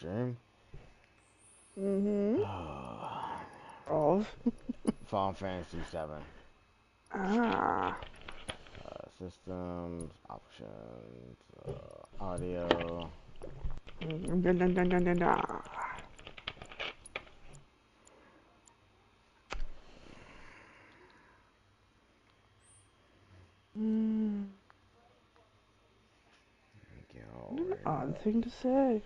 Dream. Mm-hmm. Of. Final Fantasy 7. Ah. Systems, options, audio. Dun, dun, dun, dun, dun, dun. Mm, an odd thing to say.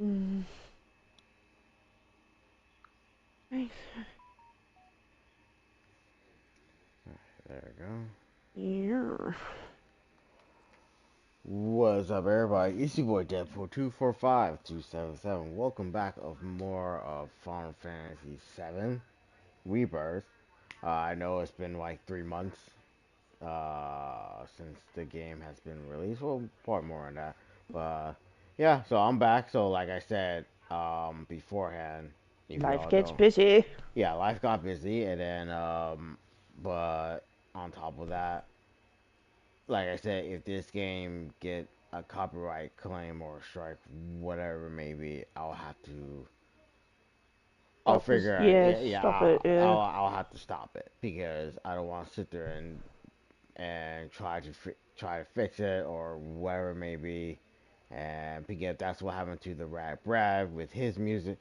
Mm. Nice. There we go. Yeah. What's up, everybody? It's your boy Deadpool245277. Welcome back of more of Final Fantasy 7 Rebirth. I know it's been like 3 months since the game has been released. Well, probably more on that. But yeah, so I'm back. So like I said beforehand, if Life y'all gets don't, busy. yeah, life got busy, and then but on top of that, like I said, if this game get a copyright claim or a strike, whatever maybe, I'll Stop this. figure out. Yeah, Yeah, yeah, stop it. Yeah. I'll have to stop it because I don't want to sit there and try to fix it or whatever it may be, and because that's what happened to the Rap Brad with his music,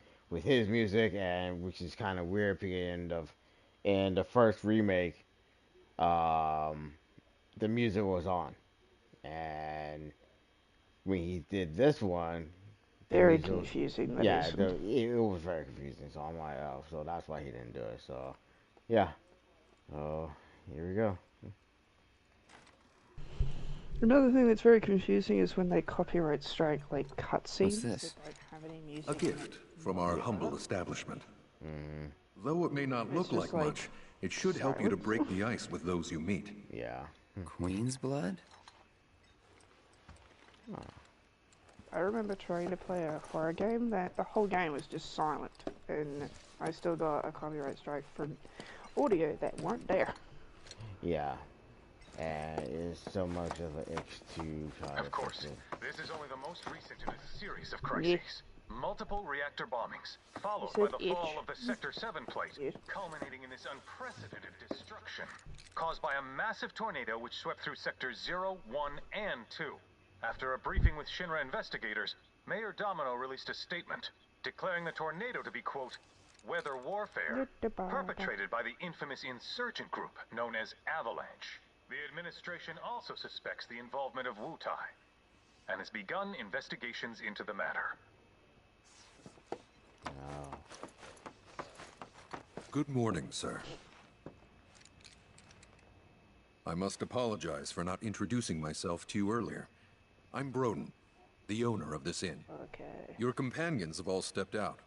and which is kind of weird because in the first remake, um, the music was on, and when he did this one, the Very music, confusing, that yeah, is. it was very confusing. So I'm like, oh, so that's why he didn't do it. So yeah, oh, here we go. Another thing that's very confusing is when they copyright strike, like, What's cutscenes that this? don't have any A music in it gift from our whatsoever. humble establishment. Mm, Though it may not And it's look just like like much, it should help you to silence. break the ice with those you meet. yeah. Queen's blood? Oh, I remember trying to play a horror game that the whole game was just silent, and I still got a copyright strike from audio that weren't there. yeah, and it's so much of an itch to try to Of fix course, it. this is only the most recent in a series of Yeah, crises. Multiple reactor bombings, you followed by said the itch. fall of the Sector 7 plate, Yeah. culminating in this unprecedented destruction, caused by a massive tornado which swept through Sectors 0, 1, and 2. After a briefing with Shinra investigators, Mayor Domino released a statement, declaring the tornado to be, quote, weather warfare, perpetrated by the infamous insurgent group known as Avalanche. The administration also suspects the involvement of Wutai, and has begun investigations into the matter. Oh, Good morning, sir. I must apologize for not introducing myself to you earlier. I'm Broden, the owner of this inn. Okay. Your companions have all stepped out.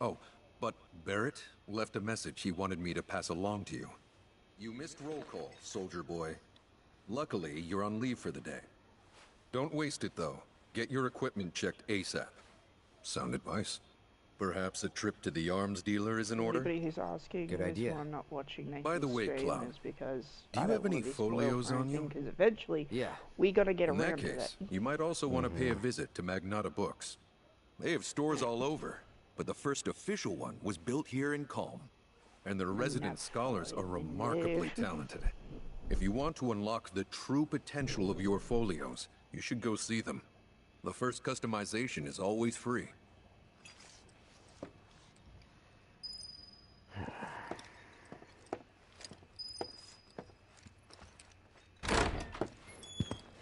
Oh, but Barrett left a message he wanted me to pass along to you. You missed roll call, soldier boy. Luckily, you're on leave for the day. Don't waste it, though. Get your equipment checked ASAP. Sound advice? Perhaps a trip to the arms dealer is in order? Anybody who's asking Good the reason idea. why I'm not watching By the Nathan's way, stream Cloud, is because do I you don't have want any to be spoiled folios for on anything, you? because eventually Yeah. we gotta get In that around to that. case, you might also want to pay a visit to Magnata Books. They have stores all over, but the first official one was built here in Calm. And their resident scholars are remarkably talented. If you want to unlock the true potential of your folios, you should go see them. The first customization is always free.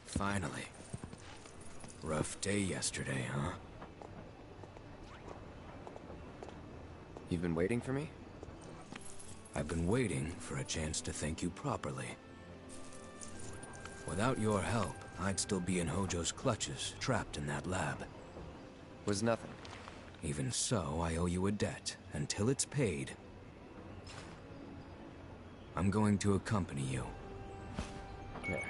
Finally. Rough day yesterday, huh? You've been waiting for me? I've been waiting for a chance to thank you properly. Without your help, I'd still be in Hojo's clutches, trapped in that lab. Was nothing. Even so, I owe you a debt. Until it's paid, I'm going to accompany you. Red.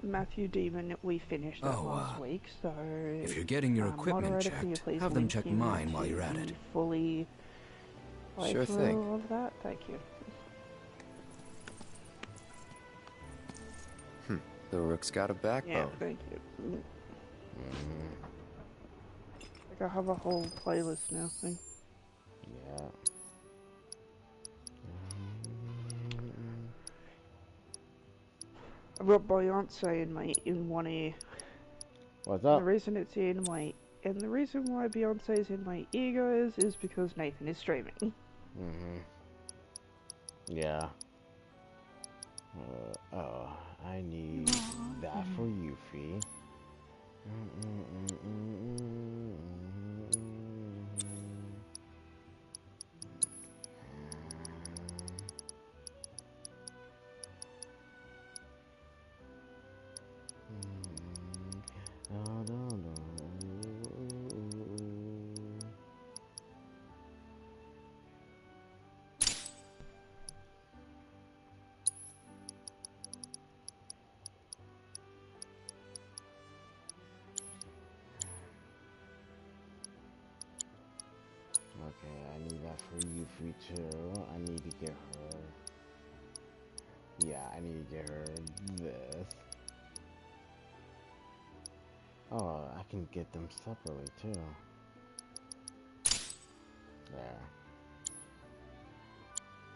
Matthew Demon, we finished that last week, so... If you're getting your equipment moderator, can you checked, please have them link check him mine while to you're at it. the fully Sure thing. playthrough of that? Thank you. The rook's got a backbone. Yeah, thank you. Like I have a whole playlist now, thing. Yeah. I've got Beyonce in one ear. What's The up? reason it's in my and the reason why Beyonce's in my ear, guys, is because Nathan is streaming. Yeah. Oh, I need that for you, Fee. Okay, I need that for you, Free too. I need to get her. Yeah, I need to get her this. Oh, I can get them separately too. There.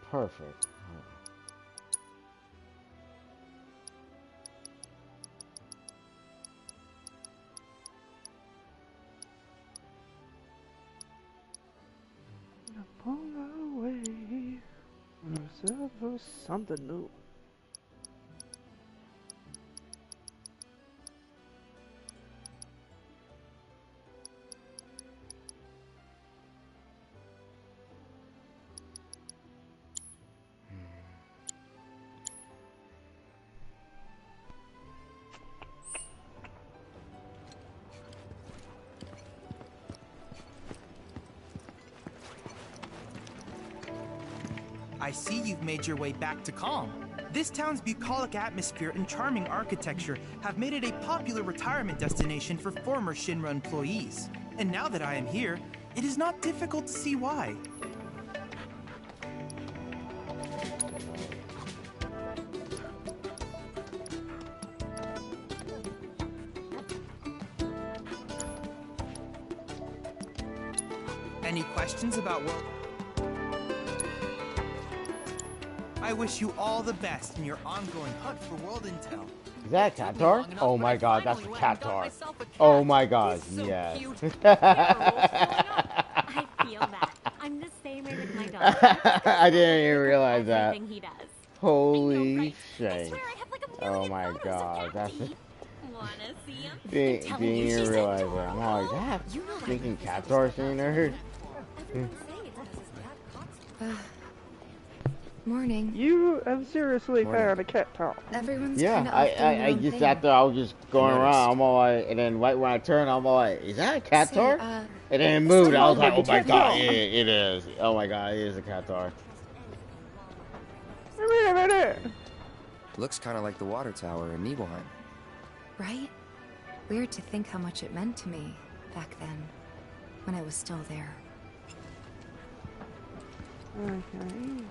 Perfect. Upon our way, there's ever something new. I see you've made your way back to Calm. This town's bucolic atmosphere and charming architecture have made it a popular retirement destination for former Shinra employees. And now that I am here, it is not difficult to see why. Any questions about what... I wish you all the best in your ongoing hunt for world intel. Is that a Qatar? Oh my god, that's a Qatar. Oh my god, yes. I feel that. I'm the same way with my dog. I didn't even realize that. Everything he does. Holy I shit. swear I have like a Oh million my photos of god, that's Kathy. Wanna see him? didn't Tell me even she's realize that. adorable. I'm like, that You know that thinking he's Qatar seeing her. Everyone's saying it's because his dad caught Morning. You have seriously Morning. found a cat top. Everyone's Yeah, kinda off doing their I own just thing. sat there, I was just going noticed. around, I'm all like, and then right when I turned, I'm all like, is that a Qatar? Say, And then it moved, I was like, oh like a my god, Qatar. it is. Oh my god, it is a Qatar. Wait a minute. Looks kind of like the water tower in Nibelheim. right? Weird to think how much it meant to me back then, when I was still there. Okay.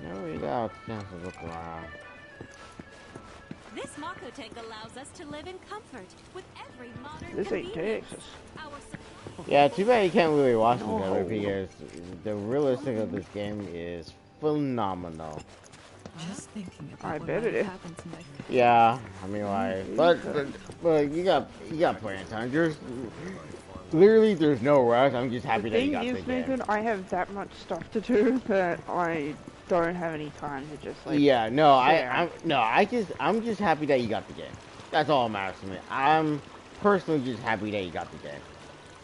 No, we got a chance to look around. This Makotech allows us to live in comfort with every modern This ain't convenience. Texas. Our supply- Yeah, too bad you can't really watch this No. ever because the realistic of this game is phenomenal. Just thinking I about bet what it might is. happen to my Yeah, I mean like, but you got plenty of time. There's literally there's no rush. I'm just happy The that you thing got is, the game. Nathan, I have that much stuff to do that I don't have any time to just like. Yeah, no, Yeah. I'm just happy that you got the game. That's all that matters to me. I'm personally just happy that you got the game.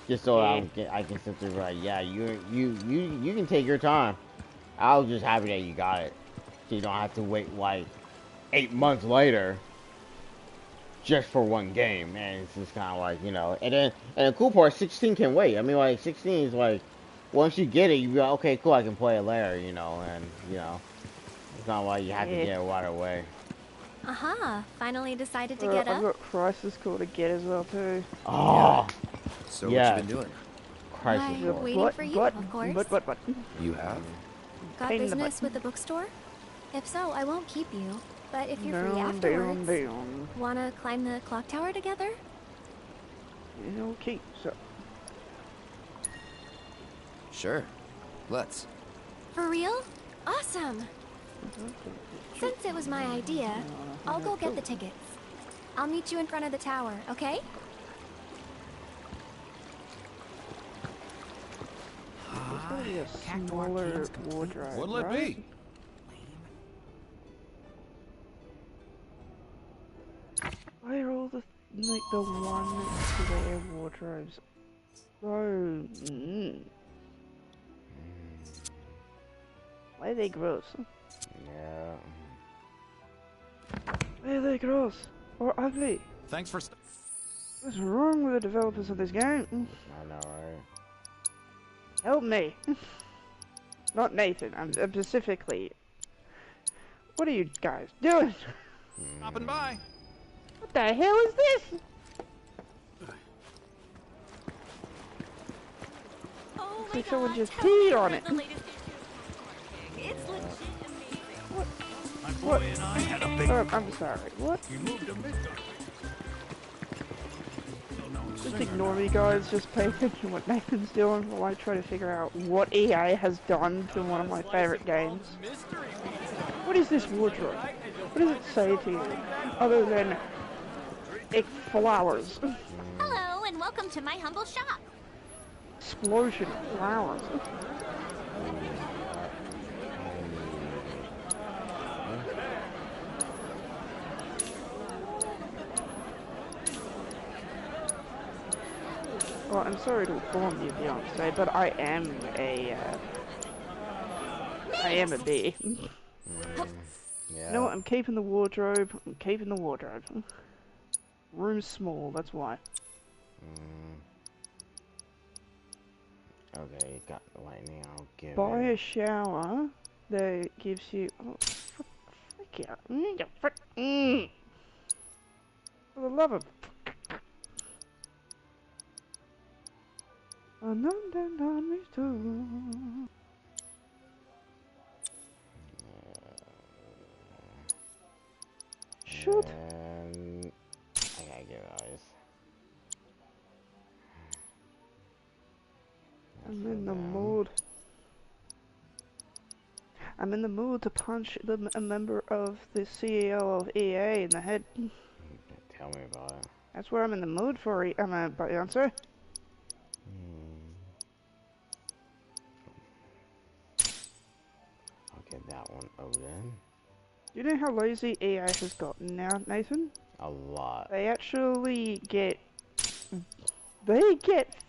just so I can sit there like, yeah, you can take your time. I was just happy that you got it, so you don't have to wait like 8 months later just for one game. And it's just kind of like, you know. And the cool part, 16 can wait. I mean, like 16 is like once you get it, you be like, okay, cool, I can play it later, you know. And you know, it's not like you have to get it right away. Aha! Finally decided to get I've up. got Crisis Core to get as well too. Oh, So yeah. what you been doing? Crisis Why, Core. waiting for you, of course. But. You have? Got Pain in the business butt. with the bookstore? If so, I won't keep you. But if you're free Down, afterwards, down. wanna climb the clock tower together? Okay, so. Sure. Let's. For real? Awesome! Since it was my idea, I'll go get the tickets. I'll meet you in front of the tower, okay? There's gotta be a smaller wardrobe, What'll it right? be? Why are all the one square wardrobes? Oh, why are they gross? Yeah. Why are they gross or ugly? Thanks for. What's wrong with the developers of this game? I know, right? Help me! Not Nathan. I'm specifically. What are you guys doing? Stopping by. What the hell is this? Oh Looks my like someone God, just tell me peed you on heard it. the latest issues. It's legit amazing. My boy and I had a big. Oh, I'm sorry. What? We moved to Midgard. Just ignore me, guys. Just pay attention to what Nathan's doing while I try to figure out what EA has done to one of my favorite games. What is this wardrobe? What does it say to you? Other than flowers. Hello, and welcome to my humble shop. Explosion of flowers. Well, I'm sorry to inform you, Beyonce, but I am a bee. Yeah. You know what? I'm keeping the wardrobe. I'm keeping the wardrobe. Room's small, that's why. Okay, got the lightning. I'll give Buy it. a shower that gives you. Oh, frick yeah. For the love of. Me too. Shoot. And I gotta give it eyes. I'm in the mood. I'm in the mood to punch a member of the CEO of EA in the head. Tell me about it. That's where I'm in the mood for. I'm a Beyonce. I'll get that one open. You know how lazy EA has gotten now, Nathan? A lot. They actually get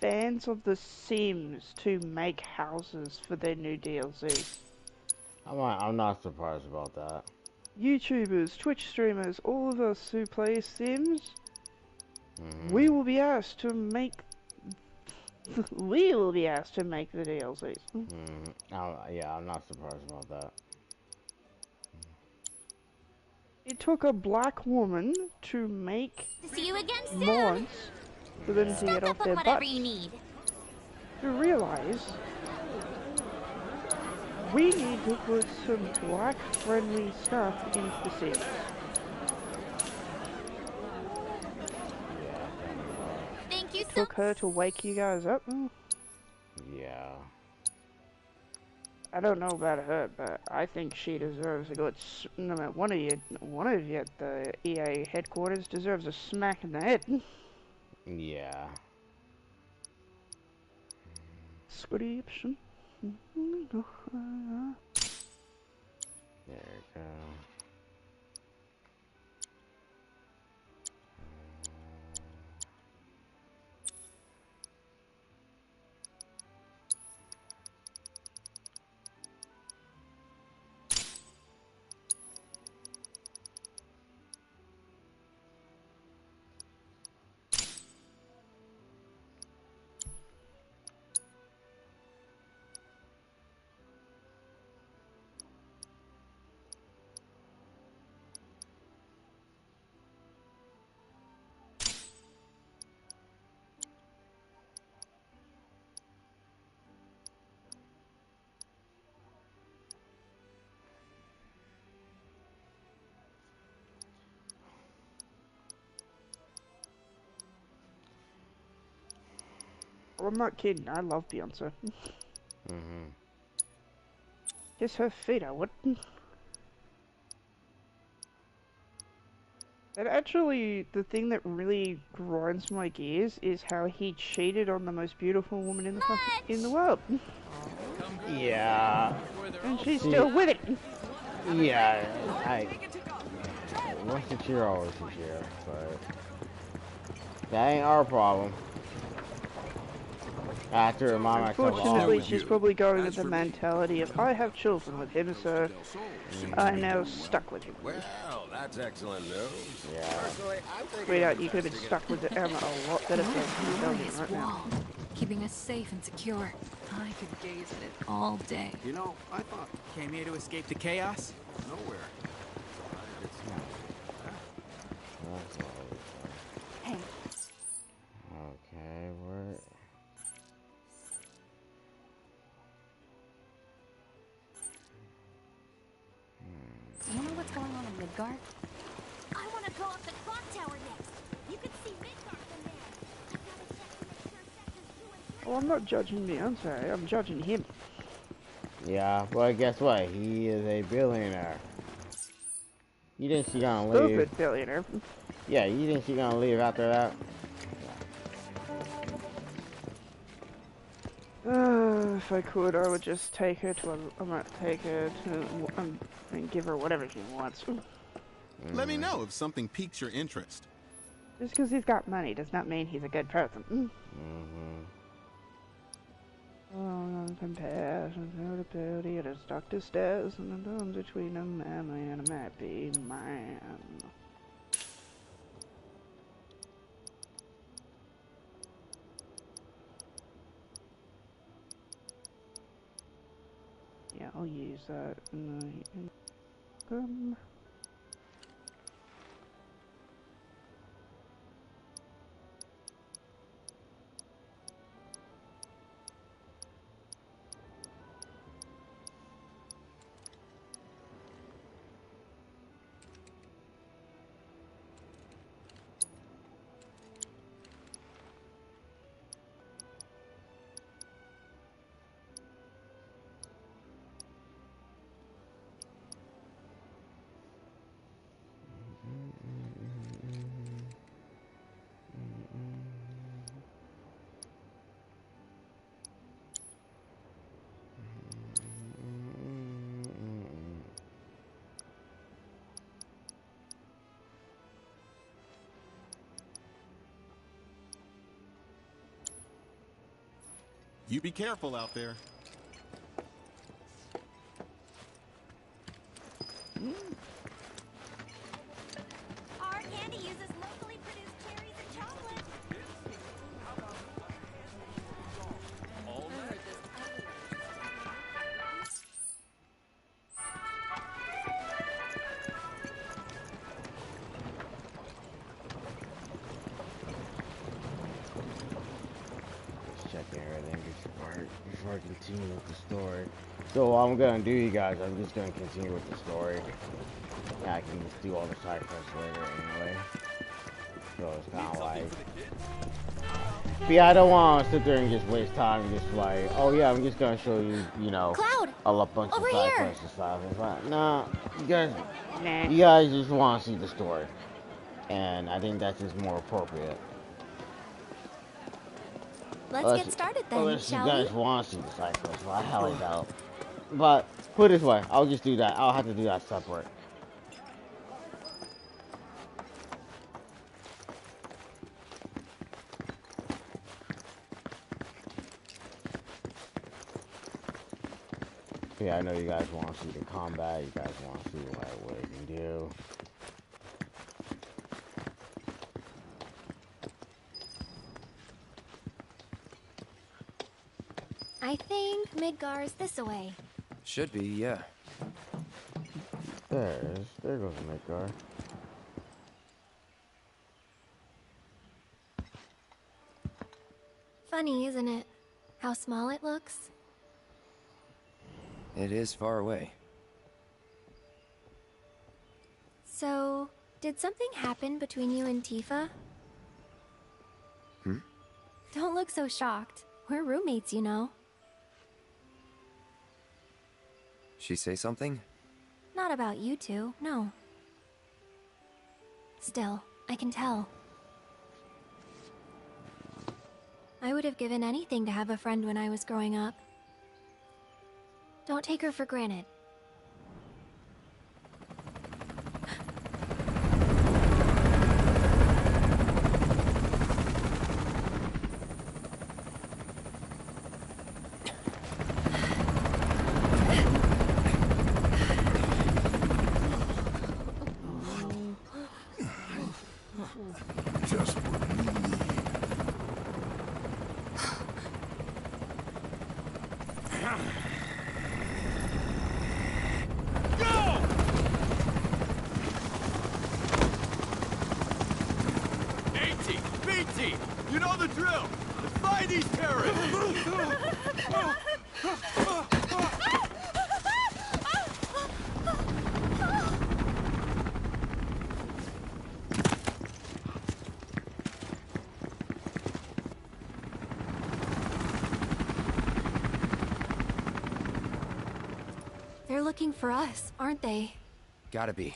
fans of The Sims to make houses for their new DLC. I'm not surprised about that. YouTubers, Twitch streamers, all of us who play Sims, we will be asked to make. We will be asked to make the DLCs. Yeah, I'm not surprised about that. It took a black woman to make See you again soon. mods for them to Stock get off up on their whatever butts. you need. To realize we need to put some black-friendly stuff into the Sims. Thank you It so took her to wake you guys up. Yeah. I don't know about her, but I think she deserves a good. One of you at the EA headquarters deserves a smack in the head. Yeah. Description. There you go. Oh, I'm not kidding. I love Beyonce. Kiss her feet, I would. And actually, the thing that really grinds my gears is how he cheated on the most beautiful woman in the world. Yeah. And she's still with it. Yeah, once a cheer, always a cheer, but that ain't our problem. I have to remind myself Unfortunately, she's probably going with the mentality of, I have children with him, so I'm now stuck with him. Well, that's excellent news. Yeah. Sweetheart, you could have been stuck with Emma a lot better than right now. Keeping us safe and secure. I could gaze at it all day. You know, I thought Came here to escape the chaos? nowhere. Hey, Okay, where? do you know what's going on in Midgard? I want to go up the clock tower next. You can see Midgard from there. I've got to check to make sure sectors 2 and 3. Well, I'm not judging Beyonce, I'm judging him. Yeah, well, guess what? He is a billionaire. You think she's gonna leave? Stupid billionaire. Yeah, you think she's gonna leave after that? If I could, I would just take her to I might take her to, and give her whatever she wants. Let me know if something piques your interest. Just because he's got money does not mean he's a good person. Oh, compassion, suitability, it is Dr. Stairs, and the done between a manly and a happy man. Yeah, I'll use that. You be careful out there. Our candy uses locally produced cherries and chocolate. Checking everything before I continue with the story. So what I'm gonna do, you guys, I'm just gonna continue with the story. Yeah, I can just do all the side quests later anyway. So it's kind of like, but yeah, I don't want to sit there and just waste time, just like, oh yeah, I'm just gonna show you, you know, Cloud, a bunch of over side here. quests and stuff. It's like, nah, you guys just want to see the story, and I think that's just more appropriate. Let's get started then, Unless you shall guys we? want to see the side quests, well, I highly doubt. But put it this way, I'll just do that. I'll have to do that separate. Yeah, I know you guys want to see the combat. You guys want to see what it can do. I think Midgar's this away. Should be, yeah. There goes Midgar. Funny, isn't it? How small it looks. It is far away. So, did something happen between you and Tifa? Hmm? Don't look so shocked. We're roommates, you know. She say something? Not about you two, no. Still, I can tell. I would have given anything to have a friend when I was growing up. Don't take her for granted. Just what we need. Go! AT, BT, you know the drill. Let's find these terrorists. They're looking for us, aren't they? Gotta be.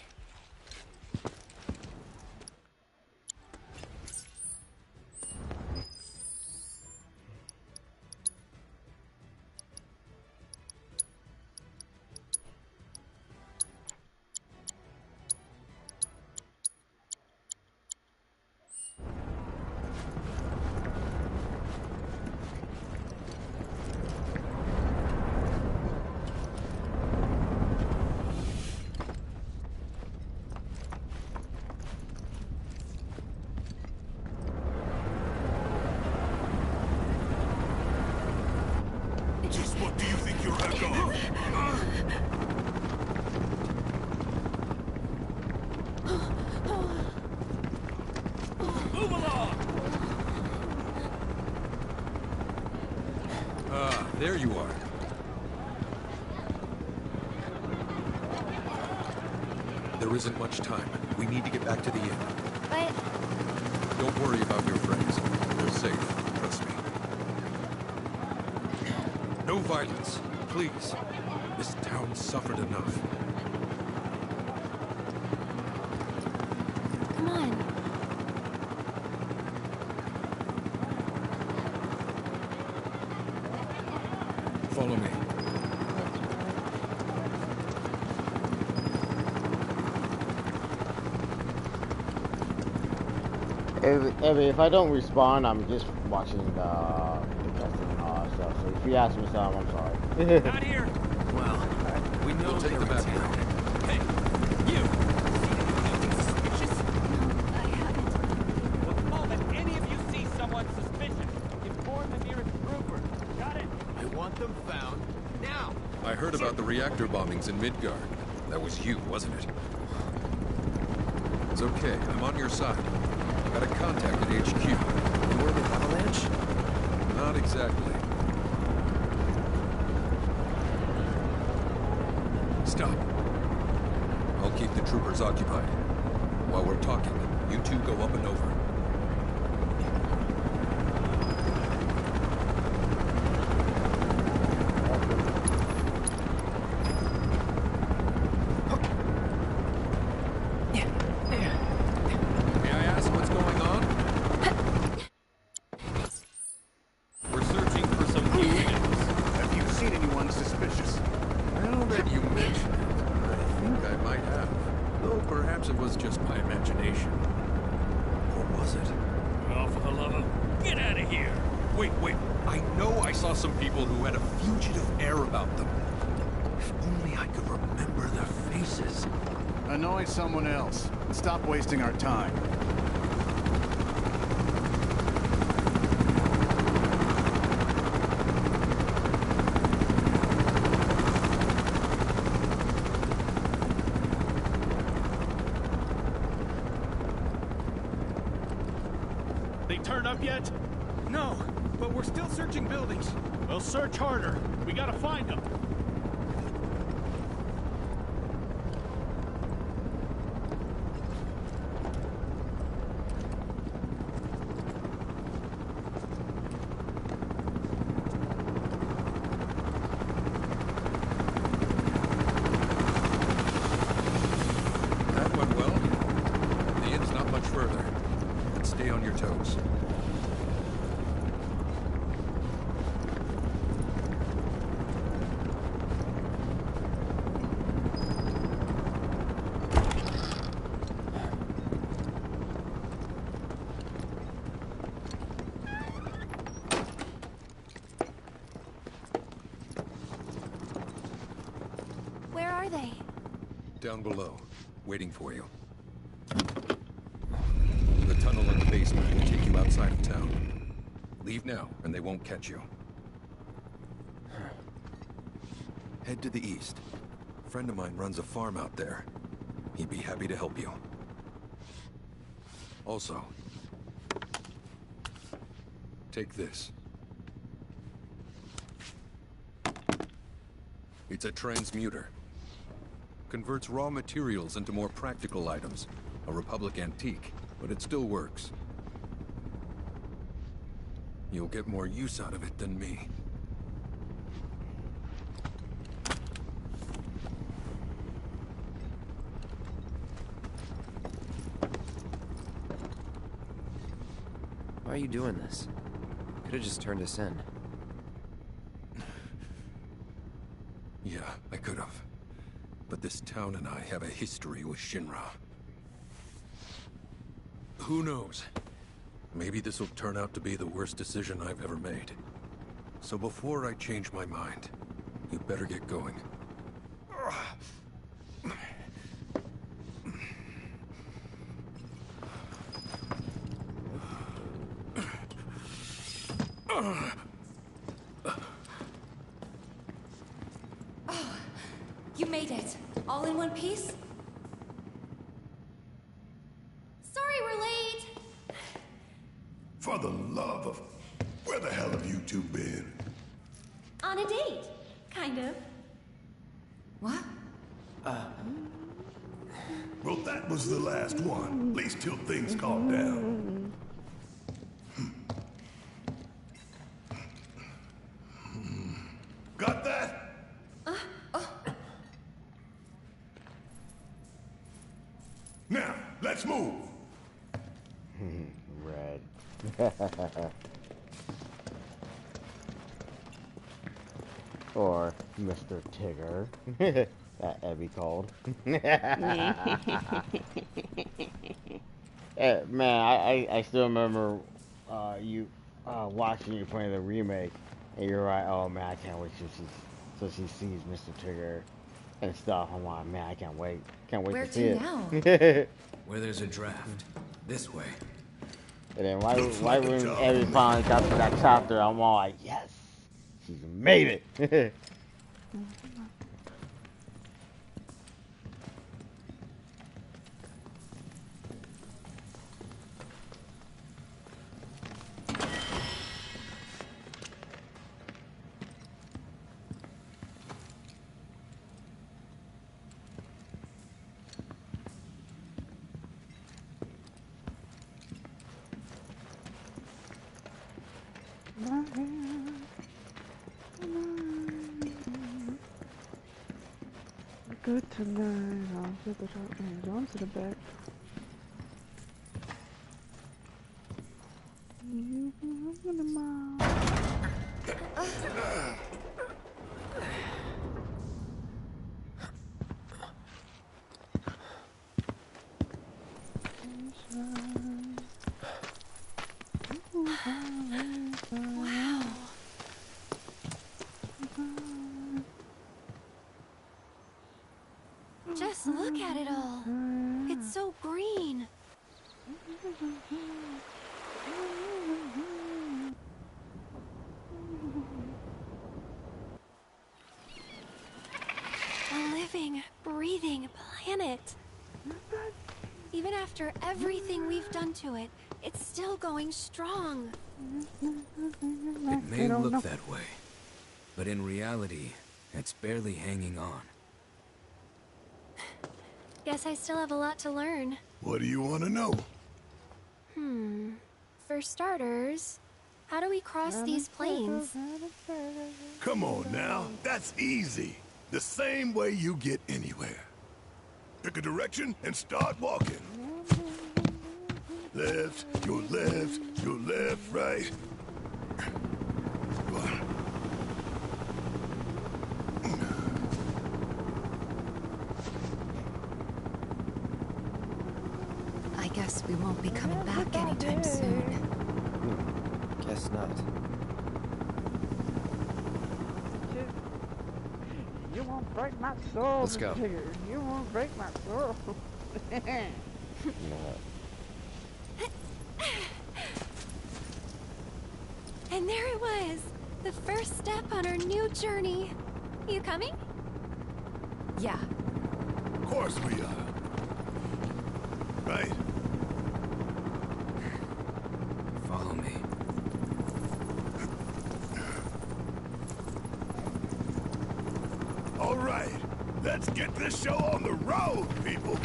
Just what do you think you're echo? Move along. Ah, there you are. There isn't much time. We need to get back to the inn. But... Don't worry about your friends. They're safe. Trust me. No violence, please. This town suffered enough. come on. Follow me. If I don't respond, I'm just watching the stuff. So if you ask me something, I'm sorry. Not here. Well, we know We'll take they're them in back. town. Hey, you. Anything suspicious? I haven't. Well, the moment any of you see someone suspicious, inform the nearest trooper. Got it? I want them found now. I heard about the reactor bombings in Midgard. That was you, wasn't it? It's okay. I'm on your side. Got a contact at HQ. You were the Avalanche? Not exactly. Stop. I'll keep the troopers occupied. While we're talking, you two go up and over. May I ask what's going on? We're searching for some aliens. Have you seen anyone suspicious? Now that you mention it, I think I might have. Though perhaps it was just my imagination. Or was it? Oh, for the love of... Get out of here! Wait. I know I saw some people who had a fugitive air about them. If only I could remember their faces. Annoy someone else. Stop wasting our time. They turned up yet? No, but we're still searching buildings. We'll search harder. We gotta find them. Stay on your toes. Where are they? Down below, waiting for you. The tunnel in the basement will take you outside of town. Leave now, and they won't catch you. Head to the east. A friend of mine runs a farm out there. He'd be happy to help you. Also, take this. It's a transmuter. Converts raw materials into more practical items. A Republic antique, but it still works. You'll get more use out of it than me. Why are you doing this? Could have just turned us in. Yeah, I could have. But this town and I have a history with Shinra. Who knows? Maybe this will turn out to be the worst decision I've ever made. So before I change my mind, you better get going. You made it. All in one piece? Sorry we're late. For the love of... Where the hell have you two been? On a date. Kind of. What? Well, that was the last one. At least till things calm down. Got that? Now, let's move. Red. Or Mr. Tigger. That Abby called. Man, I still remember you watching you playing the remake, and you're right. Oh man, I can't wait till she sees Mr. Tigger and stuff. I'm like, man, I can't wait Where to see it. now? Where there's a draft. This way. And then right when Abby finally got to that chapter, I'm all like, yes, she's made it. Good tonight. I'll get the shotguns onto the back. Wow. Just look at it all. It's so green. A living, breathing planet. Even after everything we've done to it, it's still going strong. It may look that way, but in reality, it's barely hanging on. Guess I still have a lot to learn. What do you want to know? For starters, how do we cross these plains? Come on now, that's easy. The same way you get anywhere. Pick a direction and start walking. Left, your left, your left, right. I guess we won't be coming back anytime soon. Guess not. You won't break my soul, Let's go. Mr. Tigger. You won't break my soul. And there it was, the first step on our new journey. You coming? Yeah. Of course we are. Right? Follow me. All right, let's get this show on the road, people.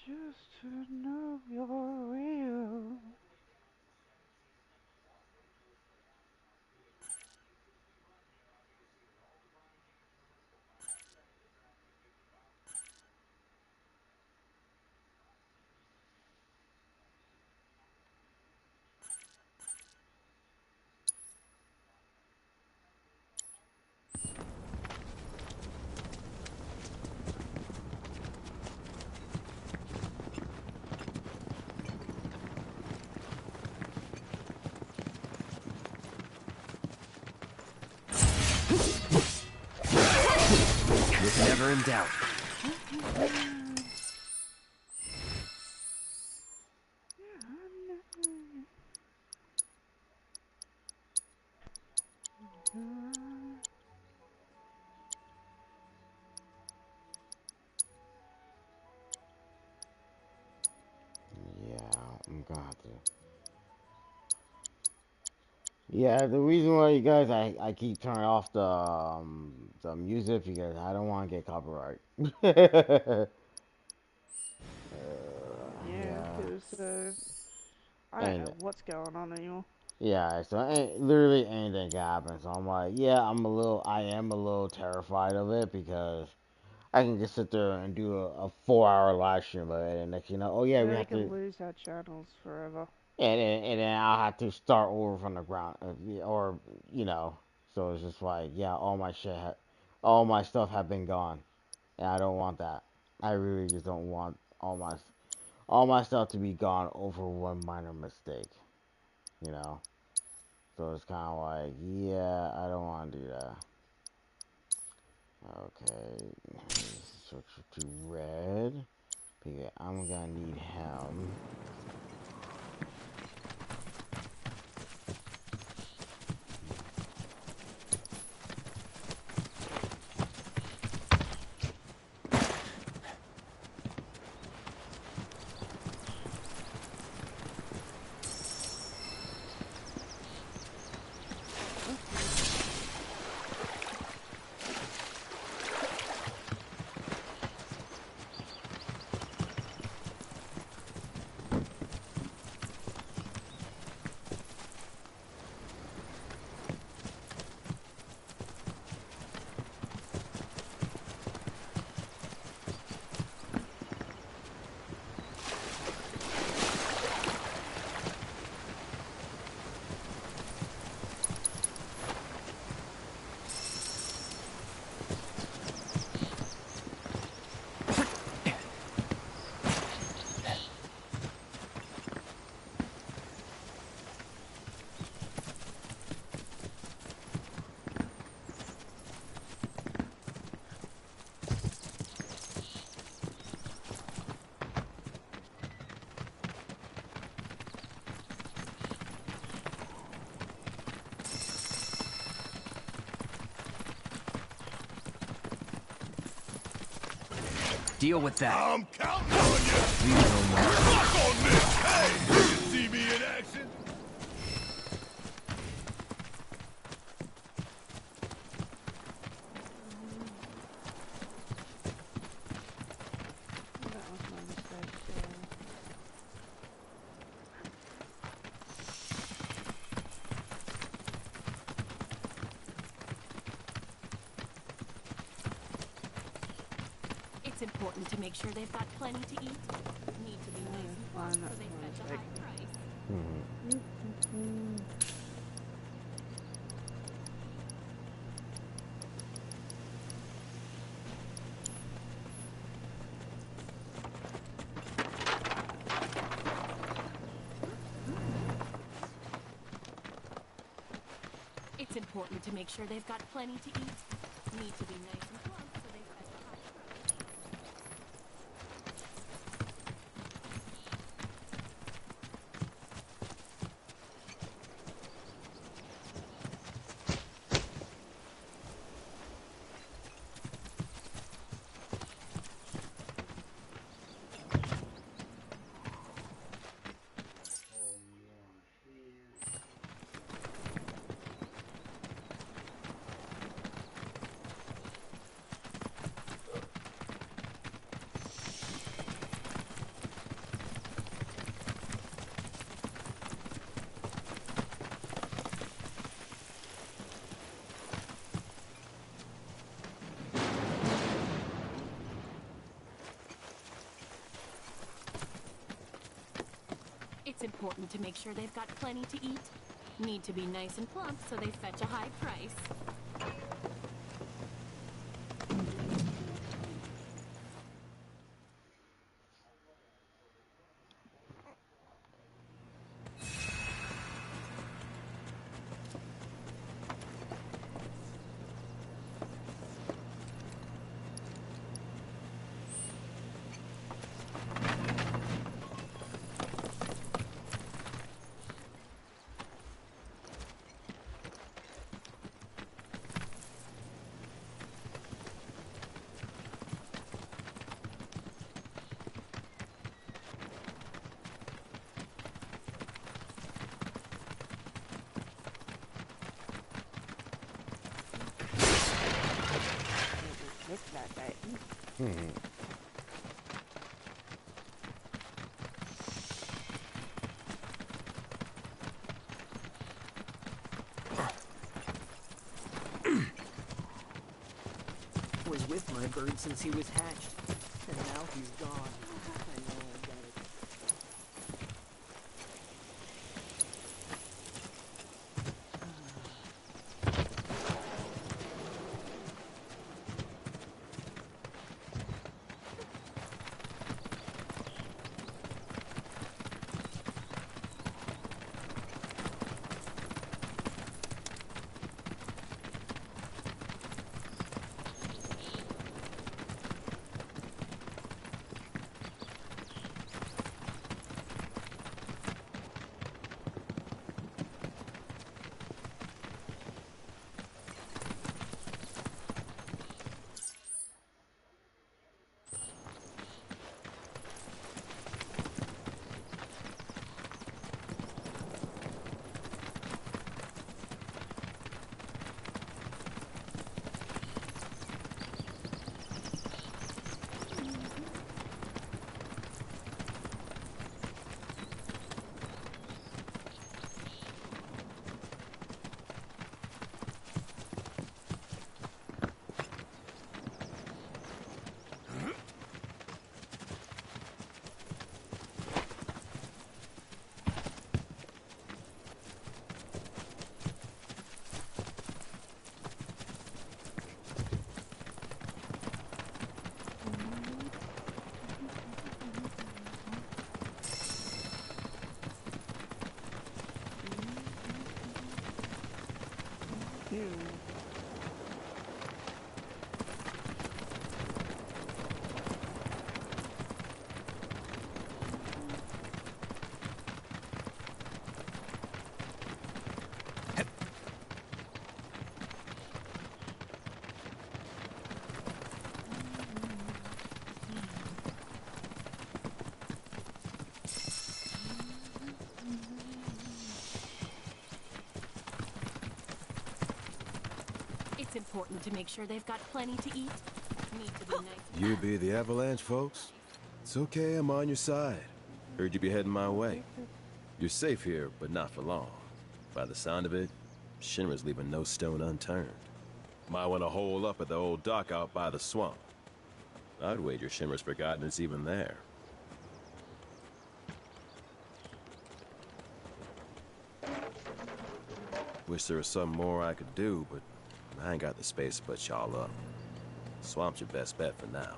Just to know you're real. Never in doubt. Yeah, I'm gonna have to. Yeah, the reason why you guys I keep turning off the music because I don't want to get copyright. Yeah, Yeah. because I don't And know what's going on anymore. yeah, so literally anything can happen. So I'm like, yeah, I am a little terrified of it because I can just sit there and do a 4 hour live stream of it, and next you know, oh yeah, we They have can to, lose our channels forever. and then I'll have to start over from the ground, or you know, so it's just like, yeah, all my stuff have been gone, and I don't want that. I really just don't want all my stuff to be gone over one minor mistake, you know. So it's kind of like, yeah, I don't want to do that. Okay, switch to red. Because I'm gonna need him. Deal with that. I'm counting on you. Leave it alone. Fuck on this. Hey, you can see me in action. That was my mistake. It's important to make sure they've got plenty to eat. Need to be nice and plump so they fetch a high price. It's important to make sure they've got plenty to eat. Need to be nice and plump so they fetch a high price. It's important to make sure they've got plenty to eat. Need to be nice and plump so they fetch a high price. Was with my bird since he was hatched, and now he's gone. I know, I get it. important to make sure they've got plenty to eat. Need to be nice. You be the Avalanche, folks? It's okay, I'm on your side. Heard you be heading my way. You're safe here, but not for long. By the sound of it, Shinra's leaving no stone unturned. Might want to hole up at the old dock out by the swamp. I'd wager Shinra's forgotten it's even there. Wish there was something more I could do, but I ain't got the space to put y'all up. Swamp's your best bet for now.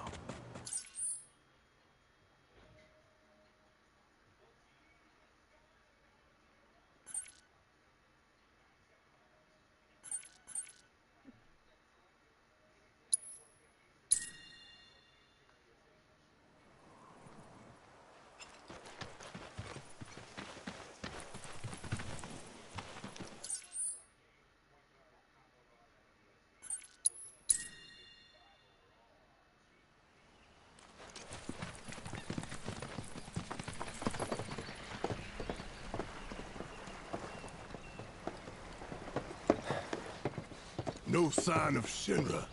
No sign of Shinra.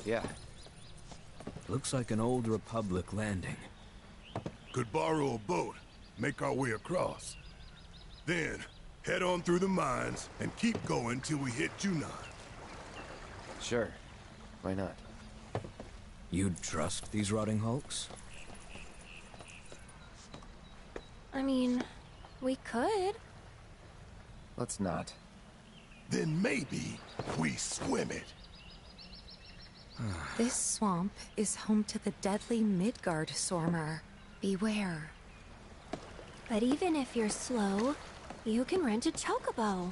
Yeah. Looks like an old Republic landing. Could borrow a boat, make our way across. Then, head on through the mines and keep going till we hit Junon. Sure. Why not? You'd trust these rotting hulks? I mean, we could. Let's not. Then maybe we swim it. This swamp is home to the deadly Midgard Sormer. Beware. But even if you're slow, you can rent a chocobo.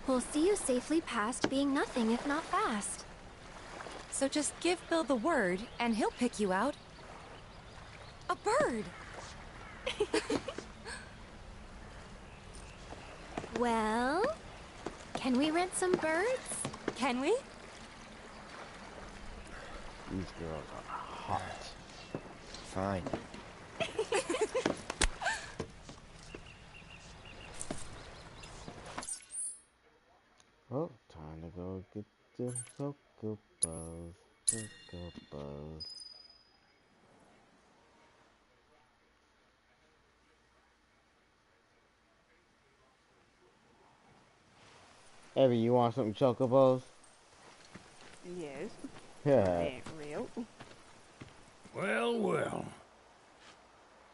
We'll see you safely past being nothing if not fast. So just give Bill the word, and he'll pick you out. A bird! Well, can we rent some birds? Can we? These girls are hot. Fine. Oh, time to go get the chocobos. Chocobos. Evie, you want some chocobos? Yes. Yeah. Ain't real. Well, well.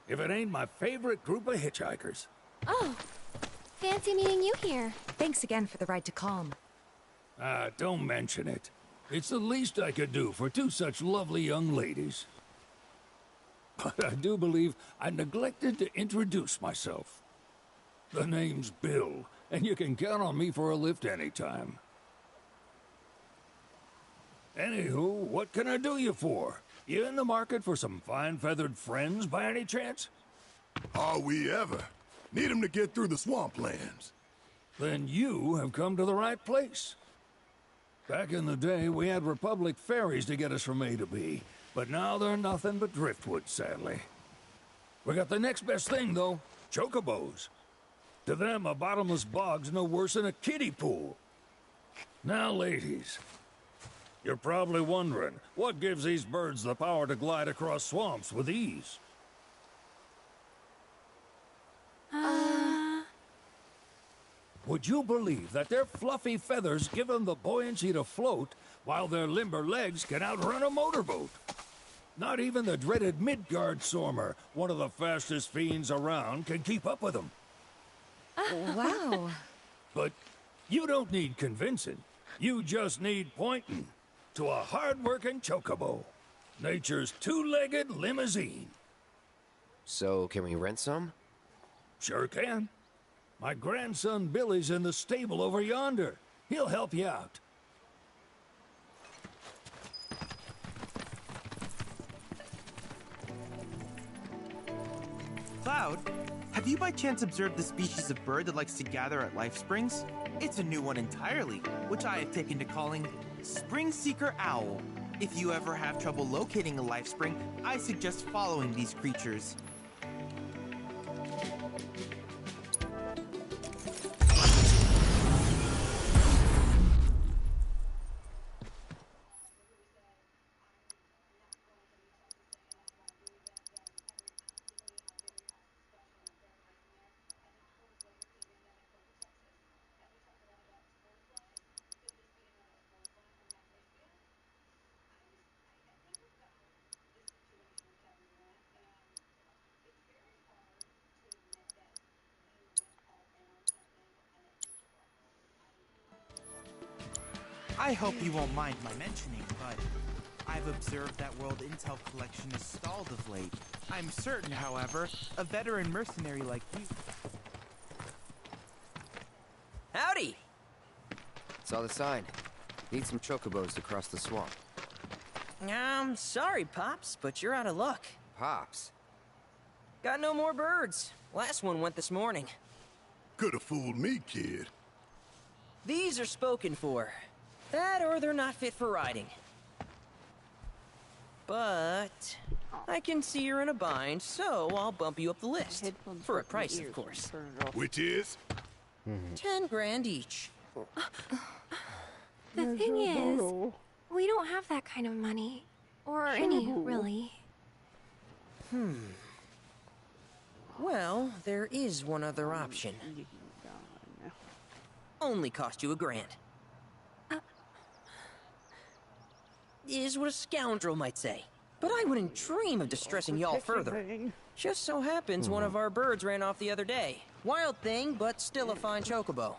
If it ain't my favorite group of hitchhikers. Oh, fancy meeting you here. Thanks again for the ride to Calm. Don't mention it. It's the least I could do for two such lovely young ladies. But I do believe I neglected to introduce myself. The name's Bill, and you can count on me for a lift anytime. Anywho, what can I do you for? You in the market for some fine-feathered friends by any chance? Are we ever? Need 'em to get through the swamplands. Then you have come to the right place. Back in the day, we had Republic ferries to get us from A to B, but now they're nothing but driftwood, sadly. We got the next best thing, though, chocobos. To them, a bottomless bog's no worse than a kiddie pool. Now, ladies, you're probably wondering, what gives these birds the power to glide across swamps with ease? Would you believe that their fluffy feathers give them the buoyancy to float, while their limber legs can outrun a motorboat? Not even the dreaded Midgard Sormer, one of the fastest fiends around, can keep up with them. Wow. But you don't need convincing. You just need pointing to a hard-working chocobo. Nature's two-legged limousine. So, can we rent some? Sure can. My grandson Billy's in the stable over yonder. He'll help you out. Cloud, have you by chance observed the species of bird that likes to gather at life springs? It's a new one entirely, which I have taken to calling Spring Seeker Owl. If you ever have trouble locating a life spring, I suggest following these creatures. I hope you won't mind my mentioning, but I've observed that World Intel collection is stalled of late. I'm certain, however, a veteran mercenary like you... Howdy! Saw the sign. Need some chocobos to cross the swamp. Sorry, Pops, but you're out of luck. Pops? Got no more birds. Last one went this morning. Could've fooled me, kid. These are spoken for. That or they're not fit for riding. But I can see you're in a bind, so I'll bump you up the list. For a price, of course. Which is? 10 grand each. The thing is, we don't have that kind of money. Or any, really. Well, there is one other option. Only cost you $1 grand. Is what a scoundrel might say. But I wouldn't dream of distressing y'all further. Just so happens one of our birds ran off the other day. Wild thing, but still a fine chocobo.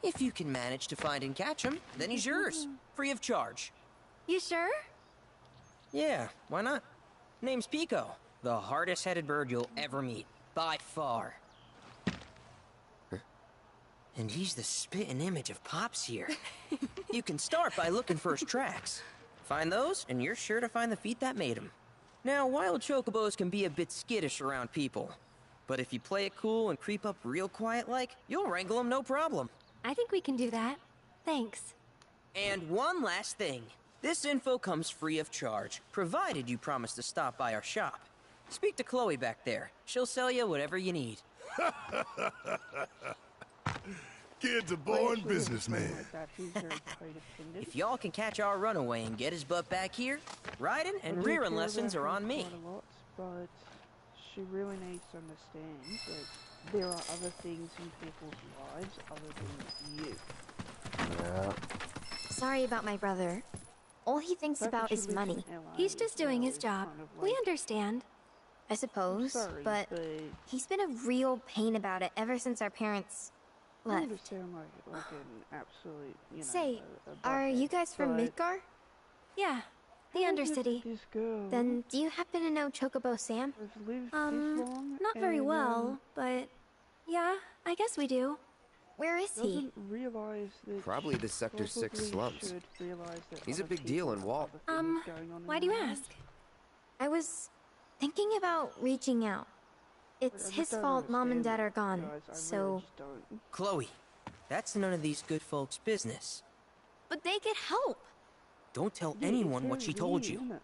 If you can manage to find and catch him, then he's yours. Free of charge. You sure? Yeah, why not? Name's Pico. The hardest-headed bird you'll ever meet. By far. And he's the spitting image of Pops here. You can start by looking for his tracks. Find those, and you're sure to find the feet that made him. Now, wild chocobos can be a bit skittish around people. But if you play it cool and creep up real quiet-like, you'll wrangle them no problem. I think we can do that. Thanks. And one last thing. This info comes free of charge, provided you promise to stop by our shop. Speak to Chloe back there. She'll sell you whatever you need. Kid's a born businessman. If y'all can catch our runaway and get his butt back here, riding and rearing lessons are on me. But she really needs to understand that there are other things in people's lives other than you. Yeah. Sorry about my brother. All he thinks about is money. He's just doing his job. We understand, I suppose, but he's been a real pain about it ever since our parents left. I understand like an absolute, you know, Say, are you guys from Midgar? Yeah, the Undercity. Then do you happen to know Chocobo Sam? Not very well, but yeah, I guess we do. Where is he? Probably the Sector 6 slums. He's a big deal in Walt. Why do you ask? I was thinking about reaching out. It's his fault Mom and Dad are gone, so... Chloe, that's none of these good folks' business. But they get help! Don't tell anyone what she told you.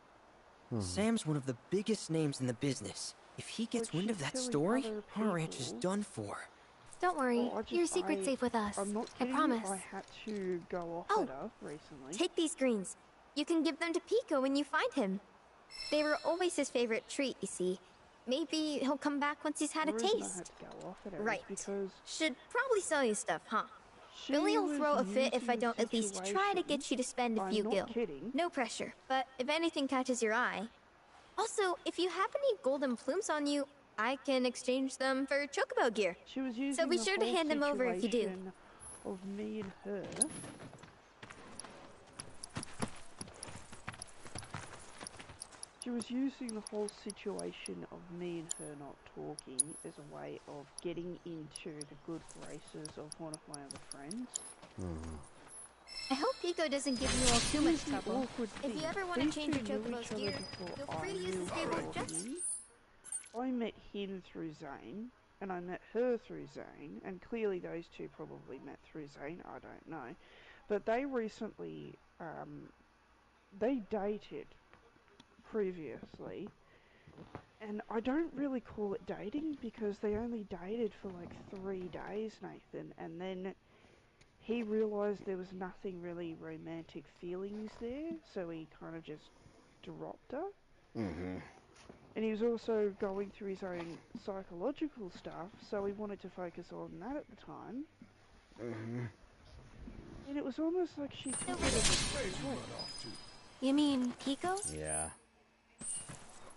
Sam's one of the biggest names in the business. If he gets wind of that story, our ranch is done for. Don't worry, your secret's safe with us. I promise. I had to go off recently. Take these greens. You can give them to Pico when you find him. They were always his favorite treat, you see. Maybe he'll come back once he's had a taste. Right. Should probably sell you stuff, huh? Billy will throw a fit if I don't at least try to get you to spend a few gil. No pressure, but if anything catches your eye. Also, if you have any golden plumes on you, I can exchange them for chocobo gear. So be sure to hand them over if you do. Of me and her. She was using the whole situation of me and her not talking as a way of getting into the good graces of one of my other friends. I hope Pico doesn't give you all too much trouble. If you ever want to change your chocobo's gear, feel free to use the stable just... I met him through Zane, and I met her through Zane, and clearly those two probably met through Zane, I don't know. But they recently, they dated previously, and I don't really call it dating because they only dated for like 3 days, Nathan, and then he realised there was nothing really romantic feelings there, so he kind of just dropped her. And he was also going through his own psychological stuff, so he wanted to focus on that at the time. And it was almost like she took it as a You mean Pico? Yeah.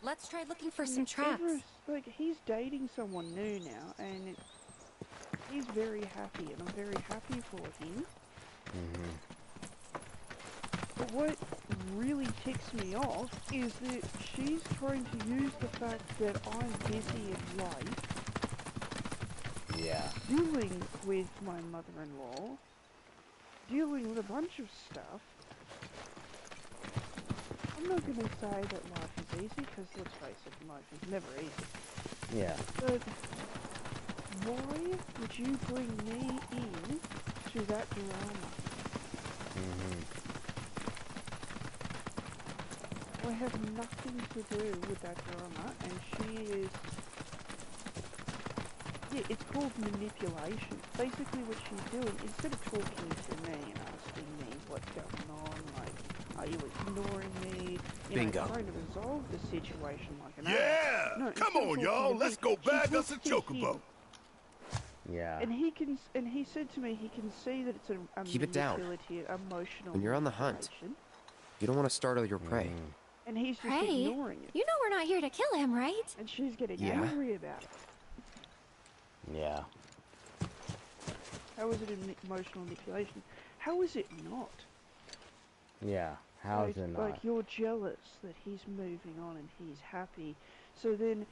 Let's try looking for some traps. Like, he's dating someone new now, and he's very happy, and I'm very happy for him. But what really ticks me off is that she's trying to use the fact that I'm busy in life, dealing with my mother-in-law, dealing with a bunch of stuff. I'm not going to say that life is easy, because let's face it, life is never easy. Yeah. But why would you bring me in to that drama? I have nothing to do with that drama, and she is... Yeah, it's called manipulation. Basically what she's doing, instead of talking to me and asking me what's going on, like, are you ignoring me? Bingo. Trying to resolve the situation like an Yeah! No, Come on, y'all, let's go bag us a chocobo. Yeah. And he said to me he can see that it's a Keep it down. manipulative, emotional When you're on the hunt, you don't want to startle your prey. And he's just Prey? ignoring it. You know we're not here to kill him, right? And she's getting Yeah. angry about it. Yeah. How is it an emotional manipulation? How is it not? Yeah. How is it not? Like, you're jealous that he's moving on and he's happy. So then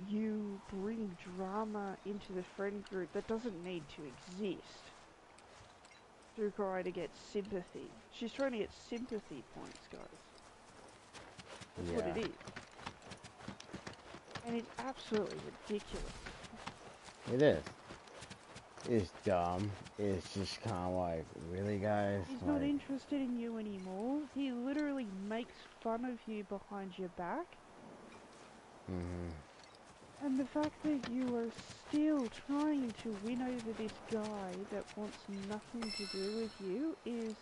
you bring drama into the friend group that doesn't need to exist to try to get sympathy. She's trying to get sympathy points, guys. That's what it is. And it's absolutely ridiculous. It is. It's dumb. It's just kind of like, really, guys? He's like, not interested in you anymore. He literally makes fun of you behind your back. And the fact that you are still trying to win over this guy that wants nothing to do with you is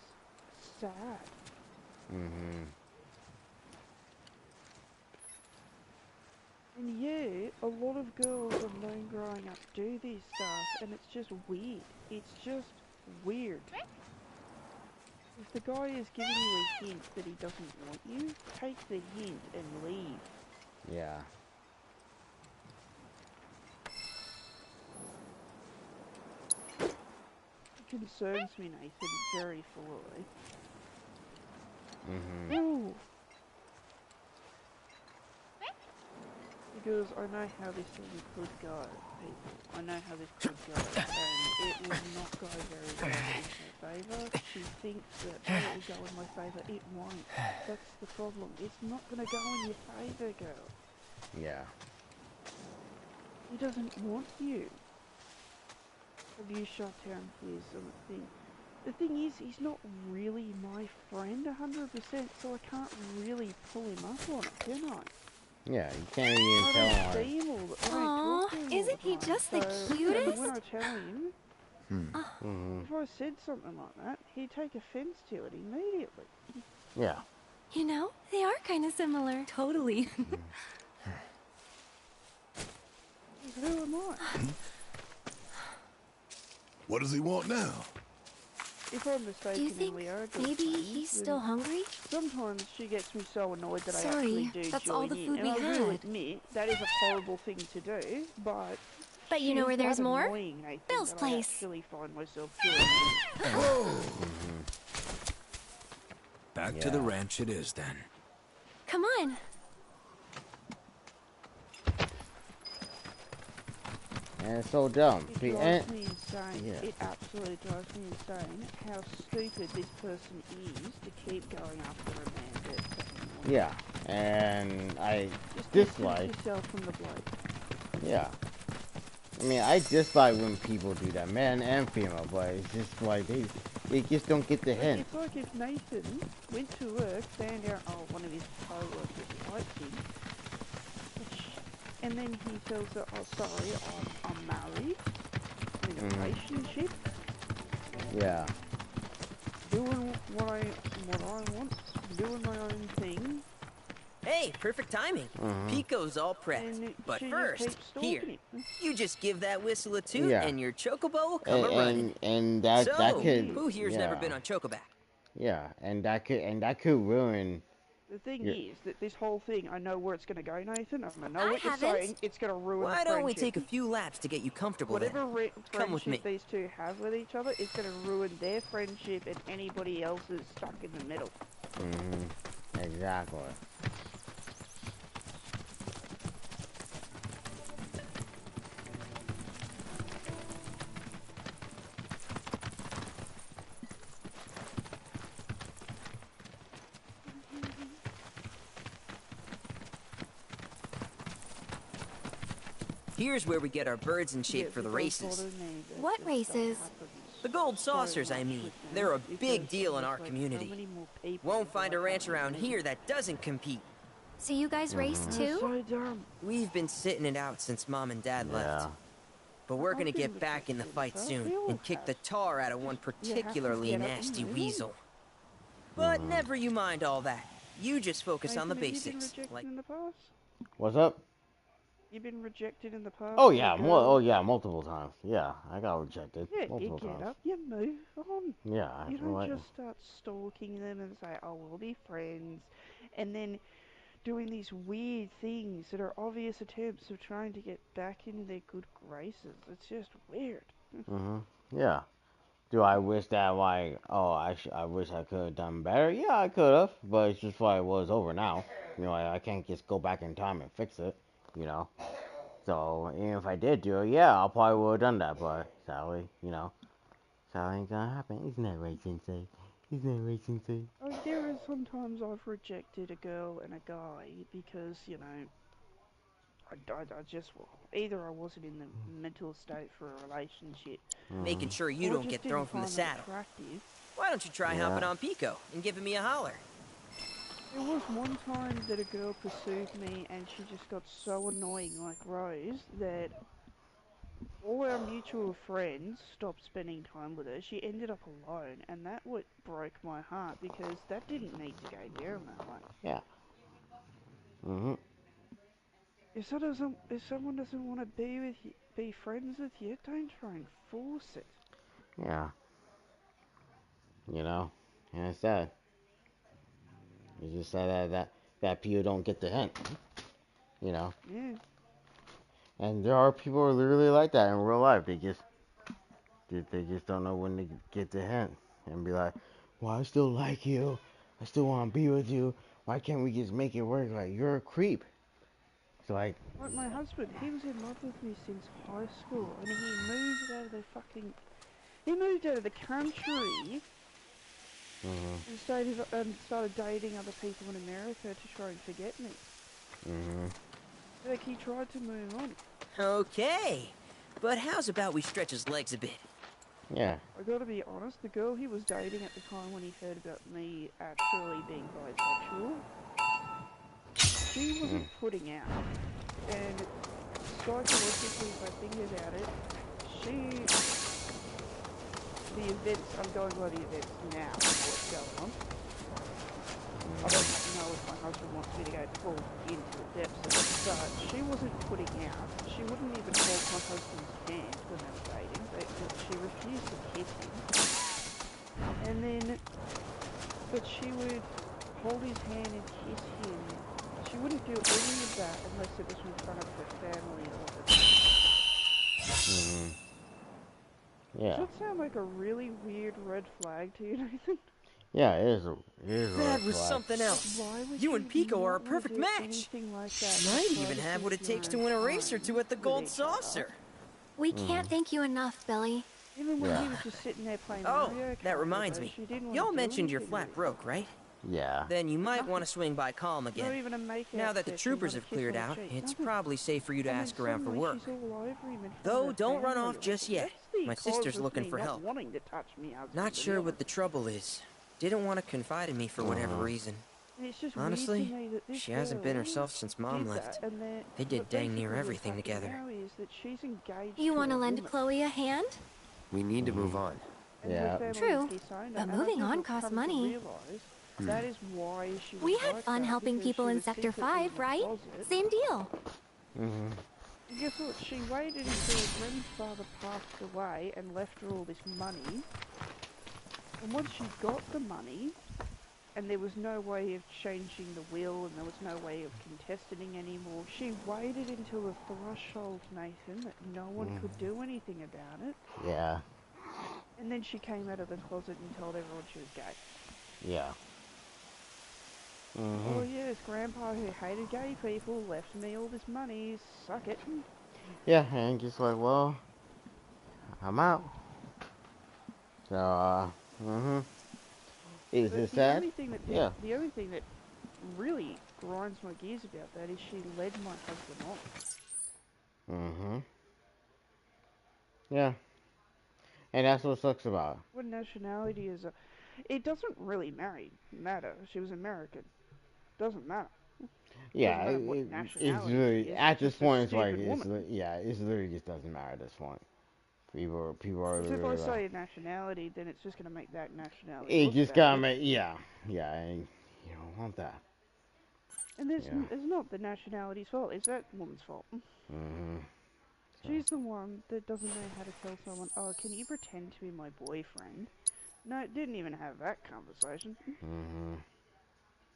sad. And yeah, a lot of girls I've known growing up do this stuff, and it's just weird. It's just weird. If the guy is giving you a hint that he doesn't want you, take the hint and leave. Yeah. It concerns me, Nathan, very fully. Ooh. Because I know how this thing could go, people. I know how this could go, and it would not go very well in her favour. She thinks that, oh, it will go in my favour. It won't. That's the problem. It's not going to go in your favour, girl. Yeah. He doesn't want you. Have you shut down his thing? The thing is, he's not really my friend 100%, so I can't really pull him up on it, can I? Yeah, you can't even tell him. See him all the, Aww, isn't he just the cutest? When I tell him, if I said something like that, he'd take offense to it immediately. Yeah. You know, they are kind of similar. Totally. Who am I? What does he want now? If I'm mistaken, Do you think maybe he's still hungry? Sometimes she gets me so annoyed that I Sorry, actually do that's join all the in. food And we I will had. admit, that is a horrible thing to do, but... But you know where there's that more? annoying, Nathan, Bill's that place. I actually find myself joining in. Back to the ranch it is then. Come on. And it's so dumb. It drives me insane. Yeah. It absolutely drives me insane how stupid this person is to keep going after a man that doesn't want Yeah. And I Just dislike... distance yourself from the bloke. Yeah. I mean, I dislike when people do that, man and female, but it's just like, they just don't get the hint. It's like if Nathan went to work, found out, oh, one of his co-workers likes him, and then he tells her, oh, sorry, I'm married, in a relationship. Yeah. Doing what I want, doing my own thing. Hey, perfect timing. Pico's all prepped. But first, here, you just give that whistle a toot, and your chocobo will come a-running. And that So, that could... who here's never been on Chocoback? Yeah, and that could ruin The thing is that this whole thing, I know where it's going to go, Nathan. I know what you're saying. It's going to ruin the friendship. Why don't we take a few laps to get you comfortable Whatever Come with me. friendship these two have with each other is going to ruin their friendship and anybody else's stuck in the middle. Exactly. Here's where we get our birds in shape for the races. What races? The gold saucers, I mean. They're a big deal in our community. Won't find a ranch around here that doesn't compete. So you guys race too? We've been sitting it out since Mom and Dad left. But we're gonna get back in the fight soon and kick the tar out of one particularly nasty weasel. But never you mind all that. You just focus on the basics. Like, what's up? You've been rejected in the past. Oh yeah, multiple times. Yeah, I got rejected. Yeah, multiple you get times. up, you move on. Yeah, you don't just start stalking them and say, "Oh, we'll be friends," and then doing these weird things that are obvious attempts of trying to get back into their good graces. It's just weird. Yeah. Do I wish that I wish I could have done better? Yeah, I could have, but it's just like, well, it's over now. You know, I can't just go back in time and fix it. You know. So even if I did do it, yeah, I probably would have done that. But sadly, you know, sadly ain't gonna happen. Isn't that right, Sensei? Isn't that right, Sensei? There is sometimes I've rejected a girl and a guy because, you know, I just, either I wasn't in the mental state for a relationship. Making sure you don't get thrown from the saddle. Why don't you try hopping on Pico and giving me a holler? There was one time that a girl pursued me and she just got so annoying like Rose that all our mutual friends stopped spending time with her. She ended up alone, and that what broke my heart because that didn't need to go down that way. Yeah. If someone doesn't want to be friends with you, don't try and force it. Yeah. You know, and it's sad. It's just sad that people don't get the hint. You know. Yeah. And there are people who are literally like that in real life. They just don't know when to get the hint and be like, "Well, I still like you. I still want to be with you. Why can't we just make it work? Like, you're a creep." It's like my husband, he was in love with me since high school, and he moved out of the country. And started dating other people in America to try and forget me. Like, he tried to move on. Okay, but how's about we stretch his legs a bit? Yeah. I gotta be honest, the girl he was dating at the time when he heard about me actually being bisexual, she wasn't putting out. And psychologically, if I think about it, I'm going by the events now, what's going on. I don't know if my husband wants me to go full into the depths of it, but she wasn't putting out. She wouldn't even hold my husband's hand when they were dating. She refused to kiss him. But she would hold his hand and kiss him. She wouldn't do any of that unless it was in front of her family or her. Yeah. Does that sound like a really weird red flag to you, Nathan? Yeah, it is a That was something else. You and Pico are a perfect match. Might even have what it takes to win a race or two at the Gold Saucer. We can't thank you enough, Billy. Even when he was just sitting there playing Mario Kart, that reminds me. Y'all mentioned you're flat broke, right? Yeah. Then you might want to swing by Calm again. Now that the troopers have cleared out, it's probably safe for you to ask around for work. Though, don't run off just yet. My sister's looking for help. Not sure what the trouble is. Didn't want to confide in me for whatever reason. Honestly, she hasn't been herself since Mom left. They did dang near everything together. You want to lend Chloe a hand? We need to move on. Yeah. True, but moving on costs money. That is why she We had fun helping people in Sector 5, right? Same deal. And guess what? She waited until her grandfather passed away and left her all this money. And once she got the money and there was no way of changing the will, and there was no way of contesting anymore. She waited until the threshold, Nathan, that no one could do anything about it. Yeah. And then she came out of the closet and told everyone she was gay. Yeah. Oh yes, Grandpa who hated gay people left me all this money, suck it. Yeah, and just like, well, I'm out. So, Is it sad? Only thing that Yeah. The only thing that really grinds my gears about that is she led my husband on. Yeah. And that's what sucks about it. What nationality is a... It doesn't really matter. She was American. Doesn't matter. Yeah, doesn't matter what nationality it's literally, she is, at this point, it's like, woman. it's literally just doesn't matter at this point. People are If literally I like, say a nationality, then it's just going to make that nationality it look just bad. gotta make, yeah, and you don't want that. And it's not the nationality's fault, it's that woman's fault. She's the one that doesn't know how to tell someone, oh, can you pretend to be my boyfriend? No, didn't even have that conversation.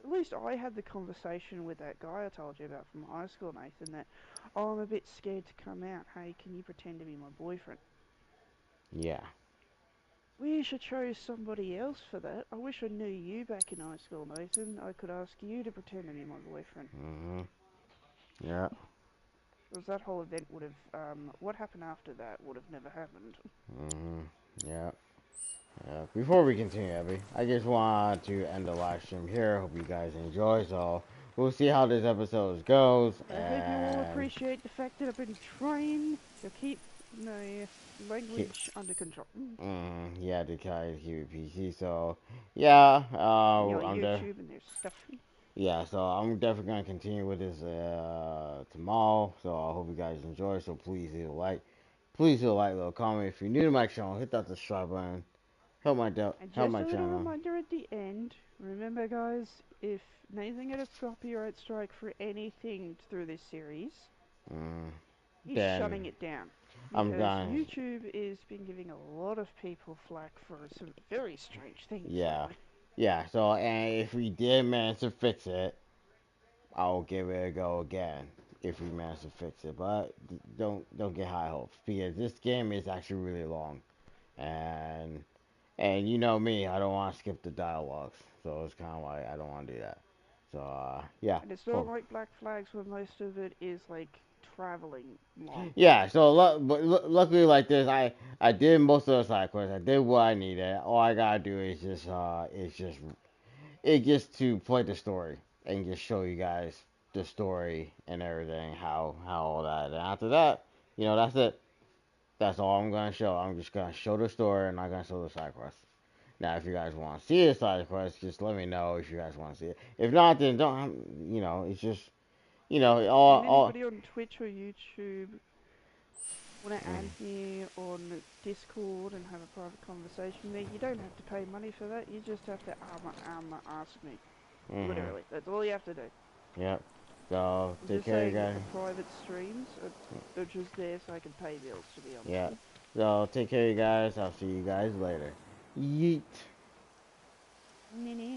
At least I had the conversation with that guy I told you about from high school, Nathan, that, oh, I'm a bit scared to come out. Hey, can you pretend to be my boyfriend? Yeah. Wish I chose somebody else for that. I wish I knew you back in high school, Nathan. I could ask you to pretend to be my boyfriend. Yeah. Because that whole event would have, what happened after that would have never happened. Yeah. Before we continue, Abby, I just want to end the live stream here. Hope you guys enjoy. So we'll see how this episode goes. I hope you all appreciate the fact that I've been trying to keep my language under control. Yeah, to kind of keep it PC. So yeah, I'm YouTube and their stuff. Yeah, so I'm definitely gonna continue with this tomorrow. So I hope you guys enjoy. So please leave a like. Please leave a like, little comment. If you're new to my channel, hit that subscribe button. Help my channel. A little reminder at the end. Remember, guys, if Nathan gets a copyright strike for anything through this series, he's shutting it down. Because YouTube has been giving a lot of people flack for some very strange things. Yeah. Yeah, so, and if we did manage to fix it, I'll give it a go again. If we manage to fix it. But don't get high hopes. Because this game is actually really long. And you know me, I don't want to skip the dialogues. So it's kind of like, I don't want to do that. So, yeah. And it's not like Black Flags where most of it is, like, traveling long. Yeah, so luckily like this, I did most of the side quests. I did what I needed. All I gotta do is just to play the story and just show you guys the story and everything, how all that. And after that, that's it. That's all I'm gonna show. I'm just gonna show the story and I'm not gonna show the side quests. Now, if you guys want to see the side quests, just let me know if you guys want to see it. If not, then don't. It's just. All anybody on Twitch or YouTube want to add me on Discord and have a private conversation with me, you don't have to pay money for that. You just have to ask me. Literally, that's all you have to do. Yep. So take care, guys. Private streams are just there so I can pay bills, to be honest. Yeah. So take care, you guys. I'll see you guys later. Yeet.